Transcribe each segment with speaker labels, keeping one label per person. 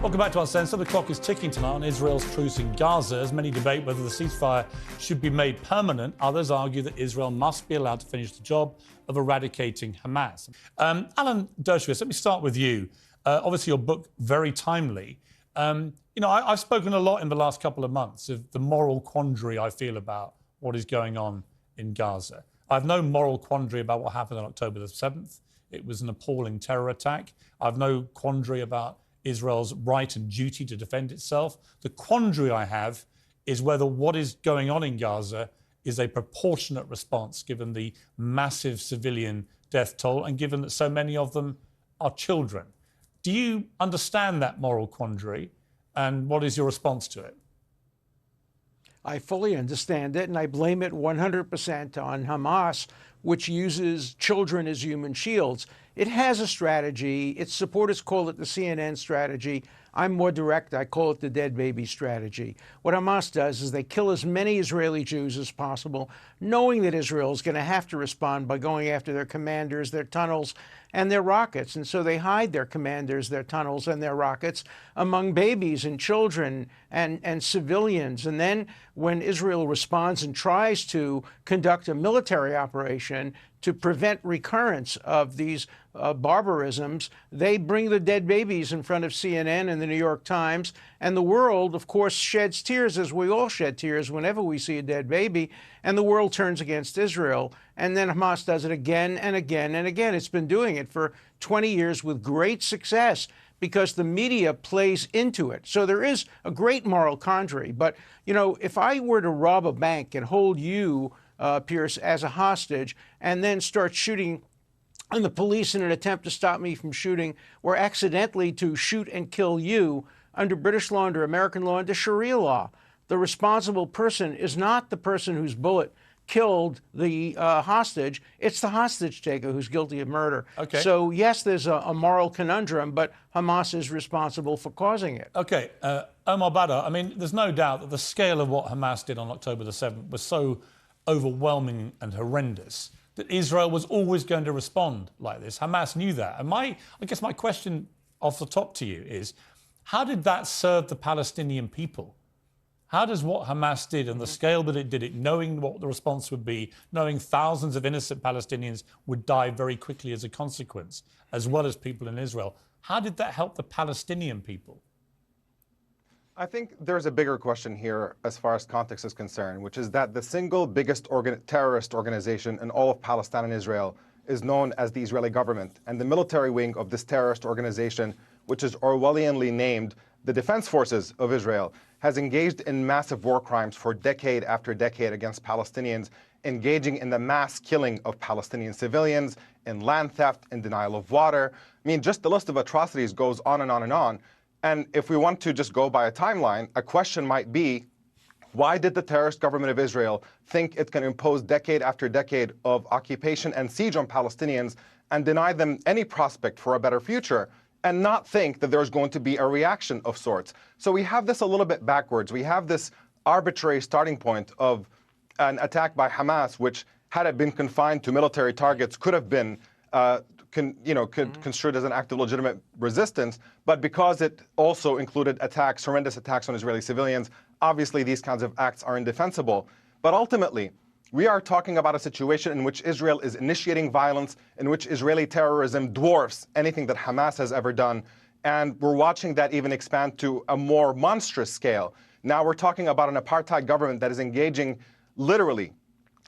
Speaker 1: Welcome back to Uncensored. The clock is ticking tonight on Israel's truce in Gaza. As many debate whether the ceasefire should be made permanent, others argue that Israel must be allowed to finish the job of eradicating Hamas. Alan Dershowitz, let me start with you. Obviously, your book, very timely. I've spoken a lot in the last couple of months of the moral quandary I feel about what is going on in Gaza. I have no moral quandary about what happened on October the 7th. It was an appalling terror attack. I have no quandary about Israel's right and duty to defend itself. The quandary I have is whether what is going on in Gaza is a proportionate response given the massive civilian death toll and given that so many of them are children. Do you understand that moral quandary, and what is your response to it?
Speaker 2: I fully understand it, and I blame it 100% on Hamas, which uses children as human shields. It has a strategy. Its supporters call it the CNN strategy. I'm more direct. I call it the dead baby strategy. What Hamas does is they kill as many Israeli Jews as possible, knowing that Israel is going to have to respond by going after their commanders, their tunnels, and their rockets. And so they hide their commanders, their tunnels, and their rockets among babies and children and civilians. And then when Israel responds and tries to conduct a military operation to prevent recurrence of these barbarisms, they bring the dead babies in front of CNN and the New York Times. And the world, of course, sheds tears, as we all shed tears whenever we see a dead baby. And the world turns against Israel. And then Hamas does it again and again and again. It's been doing it for 20 years with great success because the media plays into it. So there is a great moral quandary. But, if I were to rob a bank and hold you, Piers, as a hostage, and then start shooting on the police in an attempt to stop me from shooting, or accidentally to shoot and kill you, under British law, under American law, under Sharia law, the responsible person is not the person whose bullet killed the hostage. It's the hostage taker who's guilty of murder.
Speaker 1: Okay.
Speaker 2: So, yes, there's a moral conundrum, but Hamas is responsible for causing it.
Speaker 1: Okay. Omar Badr, there's no doubt that the scale of what Hamas did on October the 7th was so overwhelming and horrendous that Israel was always going to respond like this. Hamas knew that. And I guess my question off the top to you is, how did that serve the Palestinian people? How does what Hamas did and the scale that it did it, knowing what the response would be, knowing thousands of innocent Palestinians would die very quickly as a consequence, as well as people in Israel, how did that help the Palestinian people?
Speaker 3: I think there's a bigger question here as far as context is concerned, which is that the single biggest terrorist organization in all of Palestine and Israel is known as the Israeli government. And the military wing of this terrorist organization, which is Orwellianly named the Defense Forces of Israel, has engaged in massive war crimes for decade after decade against Palestinians, engaging in the mass killing of Palestinian civilians, in land theft, in denial of water. Just the list of atrocities goes on and on and on. And if we want to just go by a timeline, a question might be, why did the terrorist government of Israel think it can impose decade after decade of occupation and siege on Palestinians and deny them any prospect for a better future, and not think that there's going to be a reaction of sorts? So we have this a little bit backwards. We have this arbitrary starting point of an attack by Hamas, which, had it been confined to military targets, could have been construed as an act of legitimate resistance. But because it also included attacks, horrendous attacks on Israeli civilians, obviously these kinds of acts are indefensible. But ultimately, we are talking about a situation in which Israel is initiating violence, in which Israeli terrorism dwarfs anything that Hamas has ever done. And we're watching that even expand to a more monstrous scale. Now we're talking about an apartheid government that is engaging literally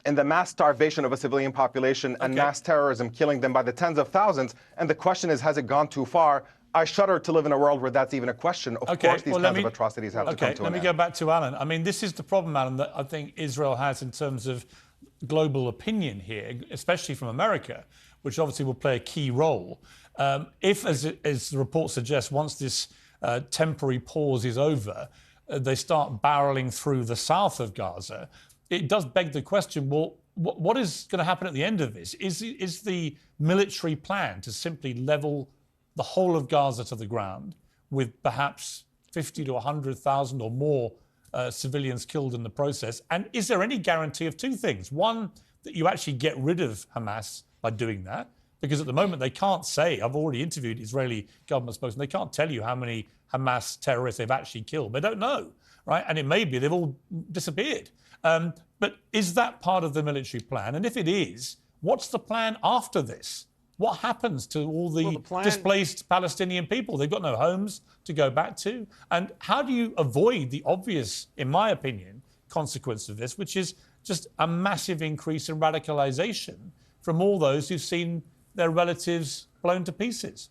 Speaker 3: in the mass starvation of a civilian population and mass terrorism, killing them by the tens of thousands. And the question is, has it gone too far? I shudder to live in a world where that's even a question. Of course, these kinds of atrocities have to come to an end.
Speaker 1: Let me go back to Alan. This is the problem, Alan, that I think Israel has in terms of global opinion here, especially from America, which obviously will play a key role. If, as the report suggests, once this temporary pause is over, they start barreling through the south of Gaza, it does beg the question, well, what is going to happen at the end of this? Is the military plan to simply level the whole of Gaza to the ground with perhaps 50 to 100,000 or more civilians killed in the process? And is there any guarantee of two things? One, that you actually get rid of Hamas by doing that, Because at the moment, they can't say, I've already interviewed Israeli government spokesmen, they can't tell you how many Hamas terrorists they've actually killed. They don't know, right? And it may be they've all disappeared. But is that part of the military plan? And if it is, what's the plan after this? What happens to all the displaced Palestinian people? They've got no homes to go back to. And how do you avoid the obvious, in my opinion, consequence of this, which is just a massive increase in radicalization from all those who've seen their relatives blown to pieces?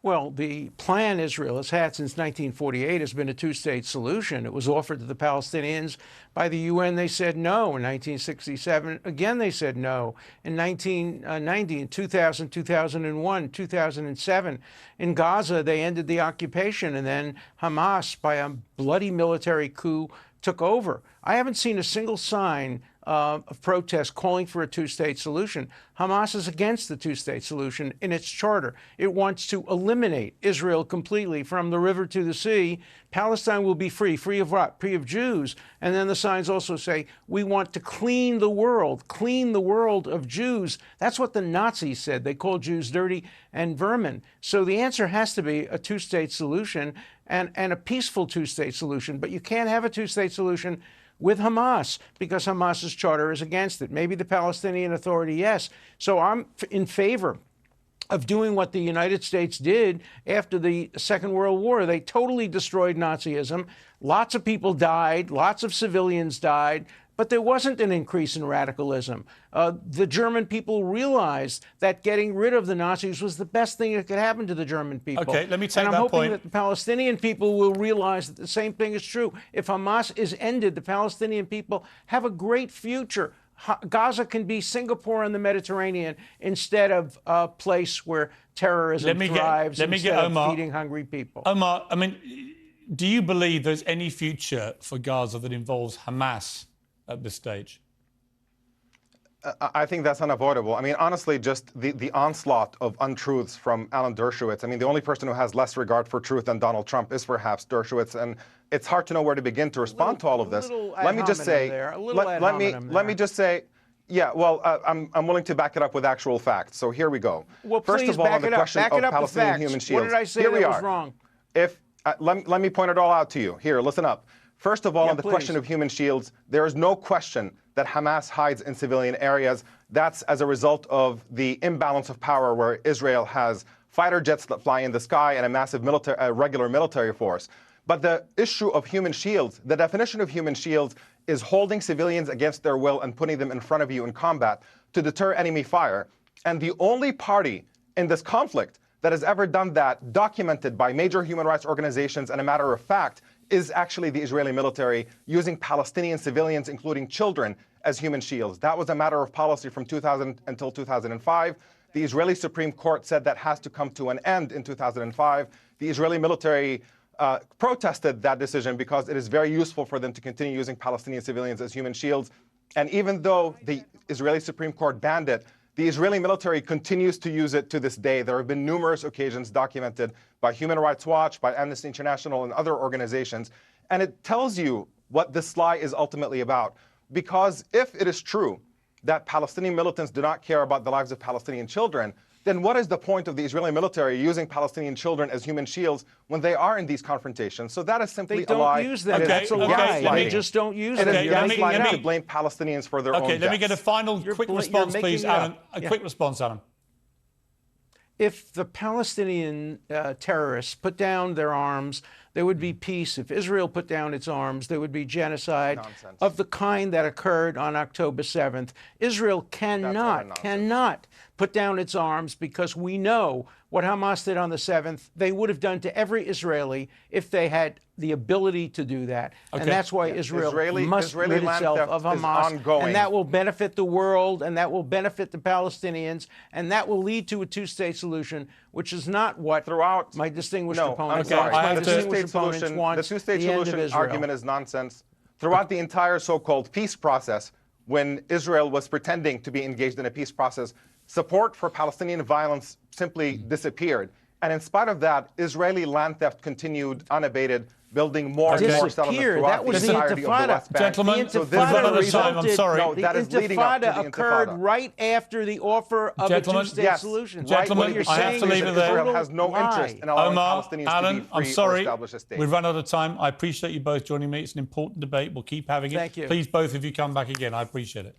Speaker 2: Well, the plan Israel has had since 1948 has been a two-state solution. It was offered to the Palestinians by the UN. They said no. In 1967, again, they said no. In 1990, in 2000, 2001, 2007, in Gaza, they ended the occupation, and then Hamas, by a bloody military coup, took over. I haven't seen a single sign of protest calling for a two-state solution. Hamas is against the two-state solution in its charter. It wants to eliminate Israel completely from the river to the sea. Palestine will be free. Free of what? Free of Jews. And then the signs also say, we want to clean the world of Jews. That's what the Nazis said. They called Jews dirty and vermin. So the answer has to be a two-state solution and a peaceful two-state solution. But you can't have a two-state solution with Hamas, because Hamas's charter is against it. Maybe the Palestinian Authority, yes. So I'm in favor of doing what the United States did after the Second World War. They totally destroyed Nazism. Lots of people died. Lots of civilians died. But there wasn't an increase in radicalism. The German people realized that getting rid of the Nazis was the best thing that could happen to the German people.
Speaker 1: Okay, let me take that point.
Speaker 2: And I'm hoping that the Palestinian people will realize that the same thing is true. If Hamas is ended, the Palestinian people have a great future. Gaza can be Singapore in the Mediterranean instead of a place where terrorism thrives instead of feeding hungry people.
Speaker 1: Omar, I mean, do you believe there's any future for Gaza that involves Hamas at this stage?
Speaker 3: I think that's unavoidable. I mean, honestly, just the onslaught of untruths from Alan Dershowitz. I mean, the only person who has less regard for truth than Donald Trump is perhaps Dershowitz, and it's hard to know where to begin to respond to all of this. Let me just say, let me just say, yeah, well, I'm willing to back it up with actual facts. So here we go.
Speaker 2: Well,
Speaker 3: first of all, on the question of Palestinian human shields,
Speaker 2: what did I say that was wrong?
Speaker 3: Let me point it all out to you. Here, listen up. First of all, on the question of human shields, there is no question that Hamas hides in civilian areas. That's as a result of the imbalance of power, where Israel has fighter jets that fly in the sky and a massive regular military force. But the issue of human shields, the definition of human shields is holding civilians against their will and putting them in front of you in combat to deter enemy fire. And the only party in this conflict that has ever done that, documented by major human rights organizations and a matter of fact, is actually the Israeli military using Palestinian civilians, including children, as human shields. That was a matter of policy from 2000 until 2005. The Israeli Supreme Court said that has to come to an end in 2005. The Israeli military protested that decision because it is very useful for them to continue using Palestinian civilians as human shields. And even though the Israeli Supreme Court banned it, the Israeli military continues to use it to this day. There have been numerous occasions documented by Human Rights Watch, by Amnesty International, and other organizations. And it tells you what this lie is ultimately about. Because if it is true that Palestinian militants do not care about the lives of Palestinian children, then what is the point of the Israeli military using Palestinian children as human shields when they are in these confrontations? So that is simply a lie.
Speaker 2: They don't use them. That's a lie. They just don't use them.
Speaker 3: It is gaslighting to blame Palestinians for their own deaths.
Speaker 1: Okay, let me get a final quick response, please, Alan. A quick response, Alan.
Speaker 2: If the Palestinian terrorists put down their arms, there would be peace. If Israel put down its arms, there would be genocide of the kind that occurred on October 7th. Israel cannot put down its arms, because we know what Hamas did on the 7th, they would have done to every Israeli if they had the ability to do that. Okay. And that's why Israel must rid itself of Hamas. And that will benefit the world, and that will benefit the Palestinians, and that will lead to a two-state solution, which is not what my distinguished opponents want.
Speaker 3: The two-state solution argument is nonsense. Throughout the entire so-called peace process, when Israel was pretending to be engaged in a peace process, support for Palestinian violence simply disappeared. And in spite of that, Israeli land theft continued unabated building more and more settlements
Speaker 2: Disappear.
Speaker 3: throughout
Speaker 2: That was
Speaker 3: the
Speaker 2: the
Speaker 3: entirety of the
Speaker 2: Intifada.
Speaker 3: West Bank.
Speaker 1: Gentlemen,
Speaker 2: The
Speaker 1: we've run out of time. I'm
Speaker 2: resulted-
Speaker 1: sorry.
Speaker 3: No,
Speaker 2: The
Speaker 3: that is leading up to
Speaker 2: Intifada
Speaker 3: the
Speaker 2: occurred
Speaker 3: Intifada.
Speaker 2: right after the offer of
Speaker 1: Gentlemen,
Speaker 2: a two-state
Speaker 3: Yes.
Speaker 2: solution.
Speaker 1: Gentlemen,
Speaker 2: What you're
Speaker 1: I have
Speaker 2: saying
Speaker 1: to leave
Speaker 2: is
Speaker 1: it
Speaker 2: a
Speaker 1: there.
Speaker 3: Israel has no
Speaker 2: total
Speaker 3: interest
Speaker 2: lie.
Speaker 3: in allowing
Speaker 1: Omar,
Speaker 3: Palestinians
Speaker 1: Alan,
Speaker 3: to be free
Speaker 1: I'm
Speaker 3: or
Speaker 1: sorry.
Speaker 3: establish a state.
Speaker 1: We've run out of time. I appreciate you both joining me. It's an important debate. We'll keep having it.
Speaker 2: Thank you.
Speaker 1: Please, both of you, come back again. I appreciate it.